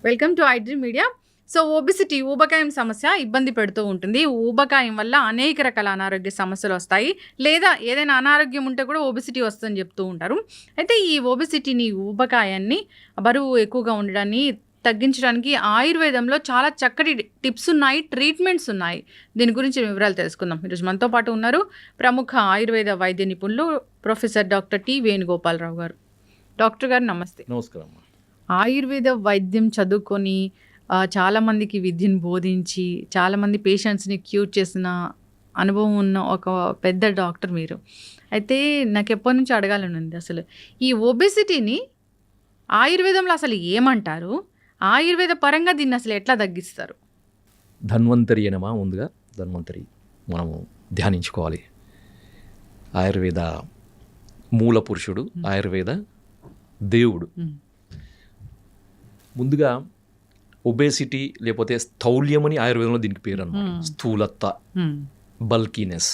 Welcome to iDream media. So obesity ఊబకాయం సమస్య ఇబ్బంది పెడుతూ ఉంటుంది. ఊబకాయం వల్ల అనేక రకాల అనారోగ్య సమస్యలు వస్తాయి, లేదా ఏదైనా అనారోగ్యం ఉంటే కూడా ఒబిసిటీ వస్తుందని చెప్తూ ఉంటారు. అయితే ఈ ఒబిసిటీని, ఊబకాయాన్ని, బరువు ఎక్కువగా ఉండడాన్ని తగ్గించడానికి ఆయుర్వేదంలో చాలా చక్కటి టిప్స్ ఉన్నాయి, ట్రీట్మెంట్స్ ఉన్నాయి. దీని గురించి వివరాలు తెలుసుకుందాం. ఈరోజు మనతో పాటు ఉన్నారు ప్రముఖ ఆయుర్వేద వైద్య నిపుణులు ప్రొఫెసర్ డాక్టర్ టి వేణుగోపాలరావు గారు. డాక్టర్ గారు నమస్తే. నమస్కారం. ఆయుర్వేద వైద్యం చదువుకొని చాలామందికి విద్యను బోధించి చాలామంది పేషెంట్స్ని క్యూర్ చేసిన అనుభవం ఉన్న ఒక పెద్ద డాక్టర్ మీరు. అయితే నాకు ఎప్పటి నుంచి అడగాలని ఉంది, అసలు ఈ ఒబెసిటీని ఆయుర్వేదంలో అసలు ఏమంటారు, ఆయుర్వేద పరంగా దీన్ని అసలు ఎట్లా తగ్గిస్తారు? ధన్వంతరి అనమా, ముందుగా ధన్వంతరి మనము ధ్యానించుకోవాలి. ఆయుర్వేద మూల పురుషుడు, ఆయుర్వేద దేవుడు. ముందుగా ఒబేసిటీ లేకపోతే స్థౌల్యం అని ఆయుర్వేదంలో దీనికి పేరు అన్నమాట. స్థూలత్వ, బల్కీనెస్,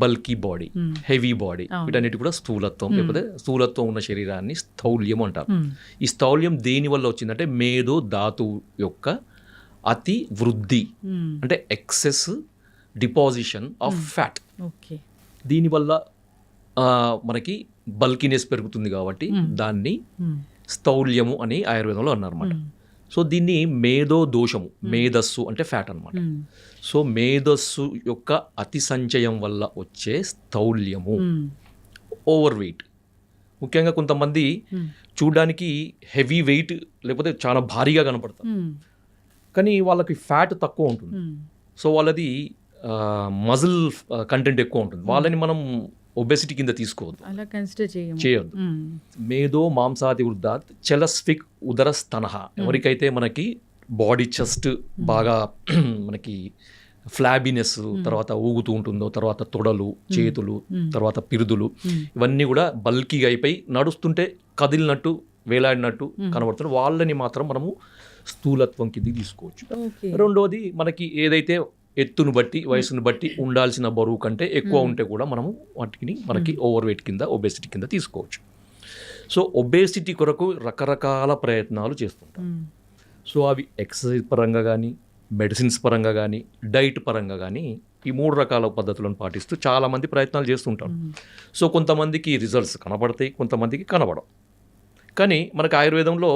బల్కీ బాడీ, హెవీ బాడీ, వీటన్నిటి కూడా స్థూలత్వం లేకపోతే స్థూలత్వం ఉన్న శరీరాన్ని స్థౌల్యం అంటారు. ఈ స్థౌల్యం దేని వల్ల వచ్చిందంటే మేధో ధాతువు యొక్క అతి వృద్ధి, అంటే ఎక్సెస్ డిపాజిషన్ ఆఫ్ ఫ్యాట్. దీనివల్ల మనకి బల్కీనెస్ పెరుగుతుంది కాబట్టి దాన్ని స్థౌల్యము అని ఆయుర్వేదంలో అన్నారన్నమాట. సో దీన్ని మేధో దోషము, మేధస్సు అంటే ఫ్యాట్ అనమాట. సో మేధస్సు యొక్క అతి సంచయం వల్ల వచ్చే స్థౌల్యము, ఓవర్ వెయిట్. ముఖ్యంగా కొంతమంది చూడడానికి హెవీ వెయిట్ లేకపోతే చాలా భారీగా కనపడతారు, కానీ వాళ్ళకి ఫ్యాట్ తక్కువ ఉంటుంది. సో వాళ్ళది మజిల్ కంటెంట్ ఎక్కువ ఉంటుంది. వాళ్ళని మనం ఒబెసిటీ కింద తీసుకోవద్దు, అలా కన్సిడర్ చేయొద్దు. మేధో మాంసాది వృద్ధాత్ చలస్ఫిక్ ఉదరస్తనః. ఎవరికైతే మనకి బాడీ చెస్ట్ బాగా మనకి ఫ్లాబీనెస్, తర్వాత ఊగుతూ ఉంటుందో, తర్వాత తొడలు, చేతులు, తర్వాత పిరుదులు, ఇవన్నీ కూడా బల్కీగా అయిపోయి నడుస్తుంటే కదిలినట్టు, వేలాడినట్టు కనబడుతుంది. వాళ్ళని మాత్రం మనము స్థూలత్వం కింద తీసుకోవచ్చు. రెండోది, మనకి ఏదైతే ఎత్తును బట్టి, వయసును బట్టి ఉండాల్సిన బరువు కంటే ఎక్కువ ఉంటే కూడా మనము వాటిని మనకి ఓవర్ వెయిట్ కింద, ఒబేసిటీ కింద తీసుకోవచ్చు. సో ఒబేసిటీ కొరకు రకరకాల ప్రయత్నాలు చేస్తుంటాం. సో అవి ఎక్సర్సైజ్ పరంగా కానీ, మెడిసిన్స్ పరంగా కానీ, డైట్ పరంగా కానీ, ఈ 3 రకాల పద్ధతులను పాటిస్తూ చాలామంది ప్రయత్నాలు చేస్తుంటారు. సో కొంతమందికి రిజల్ట్స్ కనబడతాయి, కొంతమందికి కనబడవు. కానీ మనకు ఆయుర్వేదంలో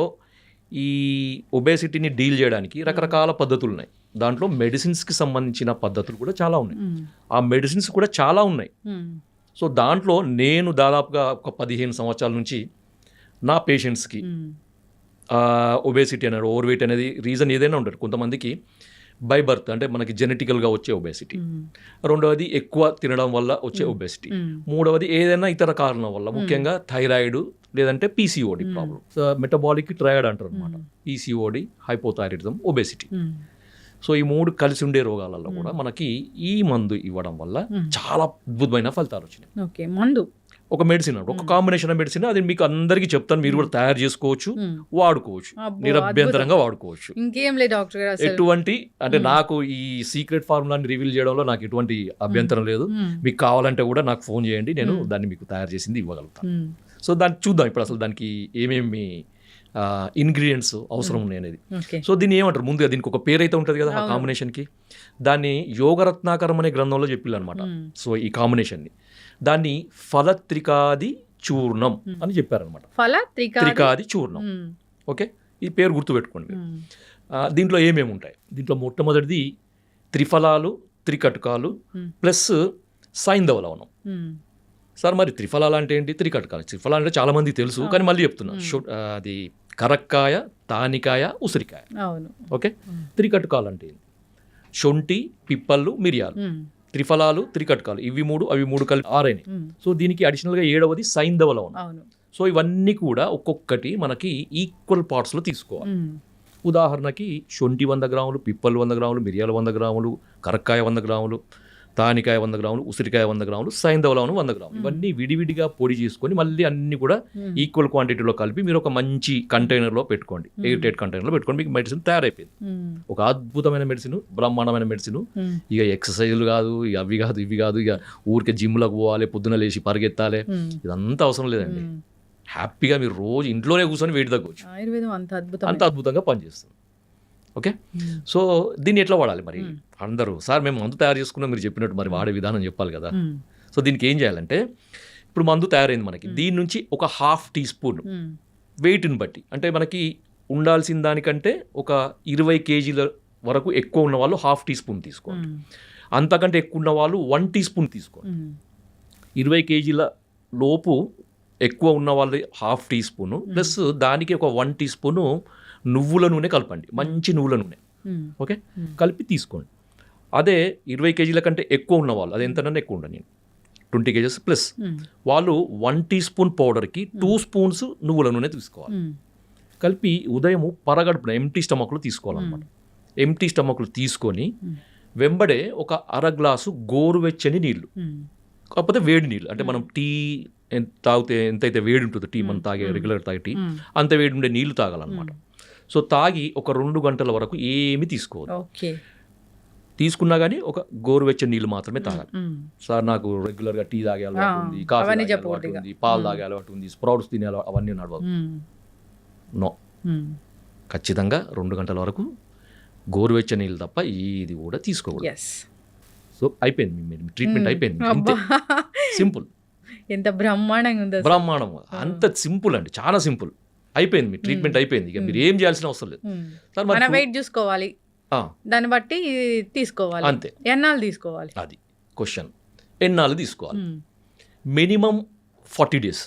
ఈ ఒబేసిటీని డీల్ చేయడానికి రకరకాల పద్ధతులు ఉన్నాయి. దాంట్లో మెడిసిన్స్కి సంబంధించిన పద్ధతులు కూడా చాలా ఉన్నాయి. ఆ మెడిసిన్స్ కూడా చాలా ఉన్నాయి. సో దాంట్లో నేను దాదాపుగా ఒక 15 సంవత్సరాల నుంచి నా పేషెంట్స్కి ఒబేసిటీ అనేది, ఓవర్ వెయిట్ అనేది రీజన్ ఏదైనా ఉండదు. కొంతమందికి బై బర్త్ అంటే మనకి జెనెటికల్గా వచ్చే ఒబేసిటీ, రెండవది ఎక్కువ తినడం వల్ల వచ్చే ఒబేసిటీ, మూడవది ఏదైనా ఇతర కారణం వల్ల, ముఖ్యంగా థైరాయిడ్ లేదంటే పీసీఓడి ప్రాబ్లం, మెటబాలిక్ ట్రయాడ్ అంటారు అనమాట. PCOD, hypothyroidism, obesity. సో ఈ 3 కలిసి ఉండే రోగాలలో కూడా మనకి ఈ మందు ఇవ్వడం వల్ల చాలా అద్భుతమైన ఫలితాలు వచ్చినాయి. మందు ఒక మెడిసిన్, ఒక కాంబినేషన్ ఆఫ్ మెడిసిన్, అది మీకు అందరికీ చెప్తాను. మీరు కూడా తయారు చేసుకోవచ్చు, వాడుకోవచ్చు, నిరభ్యంతరంగా వాడుకోవచ్చు. ఇంకేం లేదు డాక్టర్ గారు, ఎటువంటి అంటే నాకు ఈ సీక్రెట్ ఫార్ములాని రివీల్ చేయడంలో నాకు ఎటువంటి అభ్యంతరం లేదు. మీకు కావాలంటే కూడా నాకు ఫోన్ చేయండి, నేను దాన్ని మీకు తయారు చేసింది ఇవ్వగలుగుతాను. సో దాన్ని చూద్దాం ఇప్పుడు అసలు దానికి ఏమేమి ఇంగ్రీడియంట్స్ అవసరం ఉన్నాయి అనేది. సో దీన్ని ఏమంటారు, ముందుగా దీనికి ఒక పేరు అయితే ఉంటుంది కదా ఆ కాంబినేషన్కి. దాన్ని యోగరత్నాకరం అనే గ్రంథంలో చెప్పిల్లు అనమాట. సో ఈ కాంబినేషన్ని దాన్ని ఫలత్రికాది చూర్ణం అని చెప్పారనమాట. త్రికాది చూర్ణం. ఓకే, ఈ పేరు గుర్తుపెట్టుకోండి. దీంట్లో ఏమేమి ఉంటాయి, దీంట్లో మొట్టమొదటిది త్రిఫలాలు, త్రికటకాలు ప్లస్ సైంధవ లవణం. సార్ మరి త్రిఫలాలు అంటే ఏంటి, త్రికటకాలు? త్రిఫలాలు అంటే చాలా మందికి తెలుసు, కానీ మళ్ళీ చెప్తున్నా. అది కరక్కాయ, తానికాయ, ఉసిరికాయ. ఓకే, త్రికటకాలు అంటే శొంఠి, పిప్పళ్ళు, మిరియాలు. త్రిఫలాలు, త్రికటకాలు, ఇవి 3 అవి 3 కలిపి 6 అయినాయి. సో దీనికి అడిషనల్గా 7వది సైంధవ లవణం. సో ఇవన్నీ కూడా ఒక్కొక్కటి మనకి ఈక్వల్ పార్ట్స్లో తీసుకోవాలి. ఉదాహరణకి శొంఠి 100 గ్రాములు, పిప్పలు 100 గ్రాములు, మిరియాలు 100 గ్రాములు, కరక్కాయ 100 గ్రాములు, తానికాయ 100 గ్రాములు, ఉసిరికాయ 100 గ్రాములు, సైంధవ లవణం 100 గ్రాములు. ఇవన్నీ విడివిడిగా పొడి చేసుకొని మళ్ళీ అన్ని కూడా ఈక్వల్ క్వాంటిటీలో కలిపి మీరు ఒక మంచి కంటైనర్లో పెట్టుకోండి, ఎయిర్ టైట్ కంటైనర్లో పెట్టుకోండి. మీకు మెడిసిన్ తయారైపోయింది, ఒక అద్భుతమైన మెడిసిన్, బ్రహ్మాండమైన మెడిసిన్. ఇక ఎక్సర్సైజులు కాదు, ఇక అవి కాదు, ఇవి కాదు, ఇక ఊరికే జిమ్లకు పోవాలి, పొద్దున లేచి పరిగెత్తాలి, ఇదంతా అవసరం లేదండి. హ్యాపీగా మీరు రోజు ఇంట్లోనే కూర్చొని వెయిట్ తగ్గవచ్చు. ఆయుర్వేదం అంత అద్భుతంగా పనిచేస్తుంది. ఓకే, సో దీన్ని ఎట్లా వాడాలి మరి? అందరూ సార్ మేము మందు తయారు చేసుకున్నాం, మీరు చెప్పినట్టు మరి వాడే విధానం చెప్పాలి కదా. సో దీనికి ఏం చేయాలంటే, ఇప్పుడు మందు తయారైంది మనకి, దీని నుంచి ఒక 1/2 టీ స్పూన్ వెయిట్ని బట్టి, అంటే మనకి ఉండాల్సిన దానికంటే ఒక 20 కేజీల వరకు ఎక్కువ ఉన్న వాళ్ళు 1/2 టీ స్పూన్ తీసుకోండి, అంతకంటే ఎక్కువ ఉన్న వాళ్ళు 1 టీ స్పూన్ తీసుకోండి. 20 కేజీల లోపు ఎక్కువ ఉన్న వాళ్ళు 1/2 టీ స్పూను ప్లస్ దానికి ఒక 1 టీ స్పూను నువ్వుల నూనె కలపండి, మంచి నువ్వుల నూనె. ఓకే, కలిపి తీసుకోండి. అదే 20 కేజీల కంటే ఎక్కువ ఉన్న వాళ్ళు, అది ఎంతనన్నా ఎక్కువ ఉండండి, 20 కేజెస్ ప్లస్ వాళ్ళు 1 టీ స్పూన్ పౌడర్కి 2 స్పూన్స్ నువ్వుల నూనె తీసుకోవాలి. కలిపి ఉదయం పరగడుపున ఎంటీ స్టమక్లో తీసుకోవాలన్నమాట. ఎంటీ స్టమక్లో తీసుకొని వెంబడే ఒక 1/2 గ్లాసు గోరువెచ్చని నీళ్ళు, కాకపోతే వేడి నీళ్ళు, అంటే మనం టీ తాగితే ఎంతైతే వేడి ఉంటుందో, టీ మనం తాగే రెగ్యులర్ తాగే టీ అంత వేడి ఉండే నీళ్ళు తాగాలన్నమాట. సో తాగి ఒక 2 గంటల వరకు ఏమి తీసుకోవాలి. తీసుకున్నా కానీ ఒక గోరువెచ్చని నీళ్ళు మాత్రమే తాగాలి. సార్ నాకు రెగ్యులర్గా టీ తాగే అలవాటు ఉంది, కాఫీ తాగే అలవాటు ఉంది, పాలు తాగే అలవాటు ఉంది, స్ప్రౌట్స్ తినే అవన్నీ నడవదు. నో, ఖచ్చితంగా 2 గంటల వరకు గోరువెచ్చని నీళ్ళు తప్ప ఇది కూడా తీసుకోకూడదు. సో అయిపోయింది, మీ ట్రీట్మెంట్ అయిపోయింది. అంతే సింపుల్. ఎంత బ్రహ్మాండంగా ఉంది, బ్రహ్మాండం, అంత సింపుల్ అండి, చాలా సింపుల్. అయిపోయింది, మీ ట్రీట్మెంట్ అయిపోయింది. ఇక మీరు ఏం చేయాల్సిన అవసరం లేదు. మన వెయిట్ చూసుకోవాలి, దాన్ని బట్టి తీసుకోవాలి. అంతే. ఎన్నాళ్ళు తీసుకోవాలి, అది క్వశ్చన్. ఎన్నాళ్ళు తీసుకోవాలి? Minimum 40 days.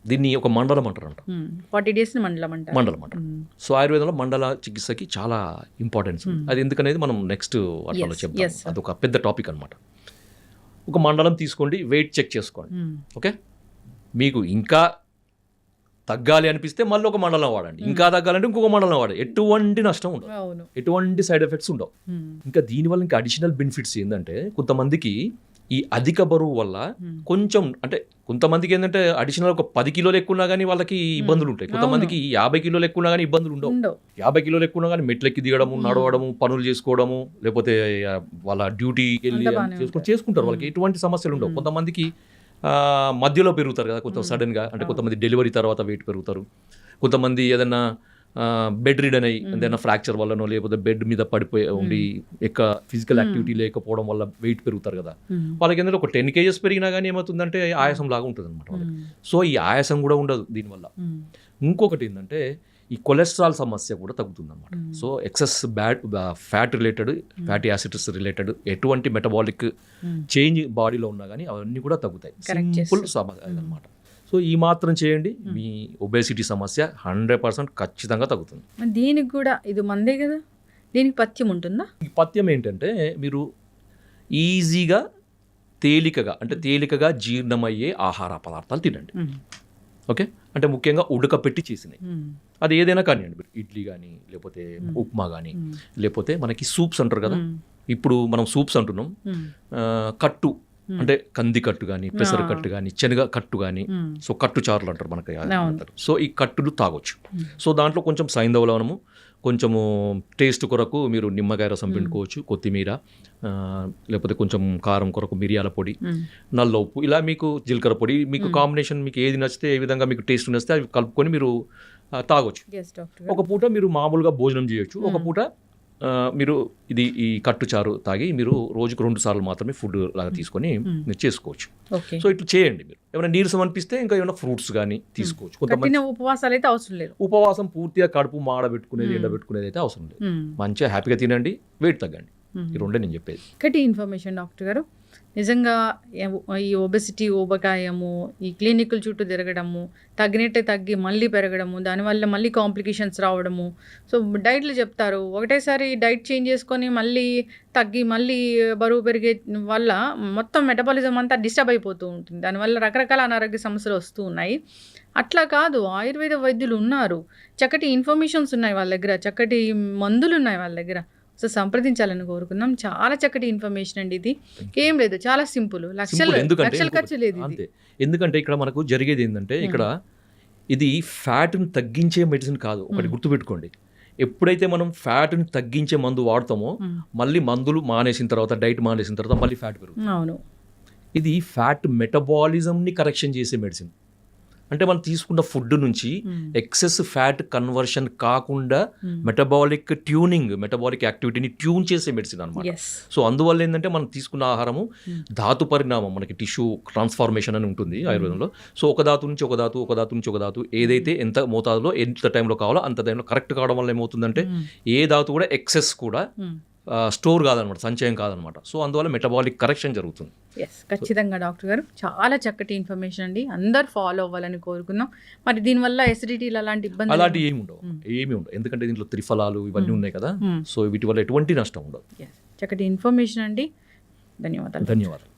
దీన్ని ఒక మండలం అంటారంట. 40 డేస్ మండలం అంటారు. మండలం అంటారు. సో ఆయుర్వేదంలో మండల చికిత్సకి చాలా ఇంపార్టెన్స్. అది ఎందుకనేది మనం నెక్స్ట్ వాటిలో చెప్తాం. అదొక పెద్ద టాపిక్ అనమాట. ఒక మండలం తీసుకోండి, వెయిట్ చెక్ చేసుకోండి. ఓకే, మీకు ఇంకా తగ్గాలి అనిపిస్తే మళ్ళీ ఒక మండలం వాడండి, ఇంకా తగ్గాలంటే ఇంకొక మండలం వాడండి. ఎటువంటి నష్టం ఉండదు, ఎటువంటి సైడ్ ఎఫెక్ట్స్ ఉండవు. ఇంకా దీనివల్ల ఇంకా అడిషనల్ బెనిఫిట్స్ ఏంటంటే, కొంతమందికి ఈ అధిక బరువు వల్ల కొంచెం, అంటే కొంతమందికి ఏంటంటే అడిషనల్ ఒక 10 కిలోలు ఎక్కువ ఉన్నా కానీ వాళ్ళకి ఇబ్బందులు ఉంటాయి. కొంతమందికి 50 కిలోలు ఎక్కువ ఉన్నా కానీ ఇబ్బందులు ఉండవు. 50 కిలోలు ఎక్కువ ఉన్నా కానీ మెట్లెక్కి దిగడము, నడవడము, పనులు చేసుకోవడము, లేకపోతే వాళ్ళ డ్యూటీకి వెళ్ళి చేసుకుంటారు. వాళ్ళకి ఎటువంటి సమస్యలు ఉండవు. కొంతమందికి మధ్యలో పెరుగుతారు కదా కొంత సడన్గా, అంటే కొంతమంది డెలివరీ తర్వాత వెయిట్ పెరుగుతారు. కొంతమంది ఏదైనా బెడ్ రిడన్ అయ్యి ఏదైనా ఫ్రాక్చర్ వల్లనో, లేకపోతే బెడ్ మీద పడిపోయి ఉండి ఫిజికల్ యాక్టివిటీ లేకపోవడం వల్ల వెయిట్ పెరుగుతారు కదా. వాళ్ళకి ఏంటంటే ఒక 10 కేజెస్ పెరిగినా కానీ ఏమవుతుందంటే ఆయాసం లాగా ఉంటుంది అనమాట వాళ్ళకి. సో ఈ ఆయాసం కూడా ఉండదు దీనివల్ల. ఇంకొకటి ఏంటంటే ఈ కొలెస్ట్రాల్ సమస్య కూడా తగ్గుతుంది అనమాట. So excess fat related, fatty acids related ఎటువంటి మెటబాలిక్ చేంజ్ బాడీలో ఉన్నా కానీ అవన్నీ కూడా తగ్గుతాయి. సింపుల్ సమస్య అనమాట. సో ఈ మాత్రం చేయండి, మీ ఒబేసిటీ సమస్య 100% ఖచ్చితంగా తగ్గుతుంది. దీనికి కూడా ఇది మందే కదా, దీనికి పథ్యం ఉంటుందా? ఈ పథ్యం ఏంటంటే, మీరు ఈజీగా తేలికగా జీర్ణమయ్యే ఆహార పదార్థాలు తినండి. ఓకే, అంటే ముఖ్యంగా ఉడకపెట్టి చేసినాయి. అది ఏదైనా కానివ్వండి, ఇడ్లీ కానీ, లేకపోతే ఉప్మా కానీ, లేకపోతే మనకి సూప్స్ అంటారు కదా. ఇప్పుడు మనం సూప్స్ అంటున్నాం. కట్టు అంటే కంది కట్టు కానీ, పెసర కట్టు కానీ, శనగ కట్టు కానీ, సో కట్టు చారులు అంటారు మనకి. సో ఈ కట్టులు తాగొచ్చు. సో దాంట్లో కొంచెం సైంధవ లవణము, కొంచెము టేస్ట్ కొరకు మీరు నిమ్మకాయ రసం పిండుకోవచ్చు, కొత్తిమీర, లేకపోతే కొంచెం కారం కొరకు మిరియాల పొడి, నల్ల ఉప్పు, ఇలా మీకు జీలకర్ర పొడి, మీకు కాంబినేషన్ మీకు ఏది నచ్చితే, ఏ విధంగా మీకు టేస్ట్ నచ్చితే అవి కలుపుకొని మీరు తాగొచ్చు. ఒక పూట మీరు మామూలుగా భోజనం చేయొచ్చు, ఒక పూట మీరు ఈ కట్టుచారు తాగి మీరు రోజుకు 2 సార్లు మాత్రమే ఫుడ్ లాగా తీసుకొని మీరు చేసుకోవచ్చు. సో ఇట్లా చేయండి. మీరు ఏమైనా నీరసం అనిపిస్తే ఇంకా ఏమైనా ఫ్రూట్స్ కానీ తీసుకోవచ్చు. కొంతమంది ఉపవాసాలు అయితే అవసరం లేదు. ఉపవాసం పూర్తిగా కడుపు మాడబెట్టుకునేది, ఎండబెట్టుకునేది అయితే అవసరం లేదు. మంచిగా హ్యాపీగా తినండి, వెయిట్ తగ్గండి. ఈ రెండే నేను చెప్పేది. ఒకటి ఇన్ఫర్మేషన్ డాక్టర్ గారు, నిజంగా ఈ ఒబెసిటీ, ఊబకాయము, ఈ క్లినిక్ల చుట్టూ తిరగడము, తగ్గినట్టే తగ్గి మళ్ళీ పెరగడము, దానివల్ల మళ్ళీ కాంప్లికేషన్స్ రావడము. సో డైట్లు చెప్తారు, ఒకటేసారి డైట్ చేంజ్ చేసుకొని మళ్ళీ తగ్గి మళ్ళీ బరువు పెరిగే వల్ల మొత్తం మెటబాలిజం అంతా డిస్టర్బ్ అయిపోతూ ఉంటుంది. దానివల్ల రకరకాల అనారోగ్య సమస్యలు వస్తూ ఉన్నాయి. అట్లా కాదు, ఆయుర్వేద వైద్యులు ఉన్నారు, చక్కటి ఇన్ఫర్మేషన్స్ ఉన్నాయి వాళ్ళ దగ్గర, చక్కటి మందులు ఉన్నాయి వాళ్ళ దగ్గర. సో సంప్రదించాలని కోరుకుందాం. చాలా చక్కటి ఇన్ఫర్మేషన్ అండి ఇది. ఏం లేదు, చాలా సింపుల్, లక్షల ఖర్చు లేదు. అంతే. ఎందుకంటే ఇక్కడ మనకు జరిగేది ఏంటంటే, ఇక్కడ ఇది ఫ్యాట్ని తగ్గించే మెడిసిన్ కాదు. ఒకటి గుర్తుపెట్టుకోండి, ఎప్పుడైతే మనం ఫ్యాట్ని తగ్గించే మందు వాడతామో మళ్ళీ మందులు మానేసిన తర్వాత, డైట్ మానేసిన తర్వాత మళ్ళీ ఫ్యాట్ పెరుగుతుంది. అవును, ఇది ఫ్యాట్ మెటబాలిజంని కరెక్షన్ చేసే మెడిసిన్. అంటే మనం తీసుకున్న ఫుడ్ నుంచి ఎక్సెస్ ఫ్యాట్ కన్వర్షన్ కాకుండా మెటబాలిక్ ట్యూనింగ్, మెటబాలిక్ యాక్టివిటీని ట్యూన్ చేసే మెడిసిన్ అనమాట. ఎస్. సో అందువల్ల ఏంటంటే మనం తీసుకున్న ఆహారము ధాతు పరిణామం, మనకి టిష్యూ ట్రాన్స్ఫార్మేషన్ అని ఉంటుంది ఆయుర్వేదంలో. సో ఒక ధాతు నుంచి ఒక ధాతు, ఒక ధాతు నుంచి ఒక ధాతు, ఏదైతే ఎంత మోతాదులో ఎంత టైంలో కావాలో అంత టైంలో కరెక్ట్ కావడం వల్ల ఏమవుతుందంటే ఏ ధాతు కూడా ఎక్సెస్ కూడా స్టోర్ కాదనమాట, సంచయం కాదనమాట. సో అందువల్ల మెటబాలిక్ కరెక్షన్ జరుగుతుంది. ఎస్, ఖచ్చితంగా డాక్టర్ గారు చాలా చక్కటి ఇన్ఫర్మేషన్ అండి. అందరు ఫాలో అవ్వాలని కోరుకుందాం. మరి దీనివల్ల ఎసిడిటీలు అలాంటి ఇబ్బంది అలాంటి ఏమి ఉండవు, ఎందుకంటే దీంట్లో త్రిఫలాలు ఇవన్నీ ఉన్నాయి కదా. సో వీటి వల్ల ఎటువంటి నష్టం ఉండదు. చక్కటి ఇన్ఫర్మేషన్ అండి. ధన్యవాదాలు. ధన్యవాదాలు.